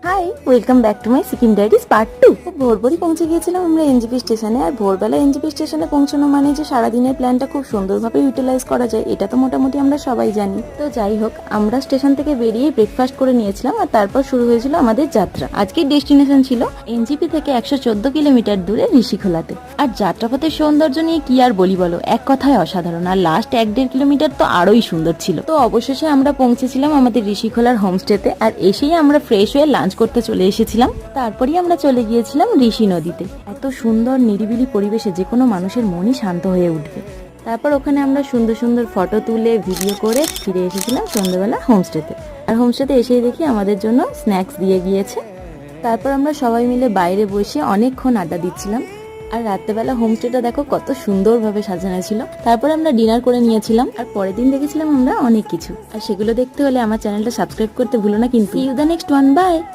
High, welcome back to my Sikkim diaries part 2। ভোরভোরই পৌঁছে গিয়েছিলাম আমরা এনজেপি স্টেশনে। আর ভোরবেলা এনজেপি স্টেশনে পৌঁছানো মানে যে সারাদিনের প্ল্যানটা খুব সুন্দরভাবে ইউটিলাইজ করা যায়, এটা তো মোটামুটি আমরা সবাই জানি। তো যাই হোক, আমরা স্টেশন থেকে বেরিয়ে ব্রেকফাস্ট করে নিয়েছিলাম আর তারপর শুরু হয়েছিল আমাদের যাত্রা। আজকের ডেস্টিনেশন ছিল এনজেপি থেকে 114 কিলোমিটার দূরে ঋষিখোলাতে। আর যাত্রাপথের সৌন্দর্য নিয়ে কি আর বলি বলো, এক কথায় অসাধারণ। আর লাস্ট 1-1.5 কিলোমিটার তো আরোই সুন্দর ছিল। তো অবশেষে আমরা পৌঁছেছিলাম আমাদের ঋষিখোলার হোমস্টেতে। আর এসেই আমরা ফ্রেশ হয়ে লাঞ্চ করতে চলে এসেছিলাম। তারপরেই আমরা চলে গিয়েছিলাম ঋষি নদীতে। এত সুন্দর নিরিবিলি পরিবেশে যে কোনো মানুষের মনই শান্ত হয়ে উঠবে। তারপর ওখানে আমরা সুন্দর সুন্দর ফটো তুলে ভিডিও করে ফিরে এসেছিলাম সন্ধ্যাবেলা হোমস্টেতে। আর হোমস্টেতে এসেই দেখি আমাদের জন্য স্ন্যাক্স দিয়ে গিয়েছে। তারপর আমরা সবাই মিলে বাইরে বসে অনেকক্ষণ আড্ডা দিচ্ছিলাম। আর রাত্রেবেলা হোমস্টেটা দেখো কত সুন্দরভাবে সাজানো ছিল। তারপর আমরা ডিনার করে নিয়েছিলাম। আর পরের দিন দেখেছিলাম আমরা অনেক কিছু। আর সেগুলো দেখতে হলে আমার চ্যানেলটা সাবস্ক্রাইব করতে ভুলো না কিন্তু। See you the next one, bye.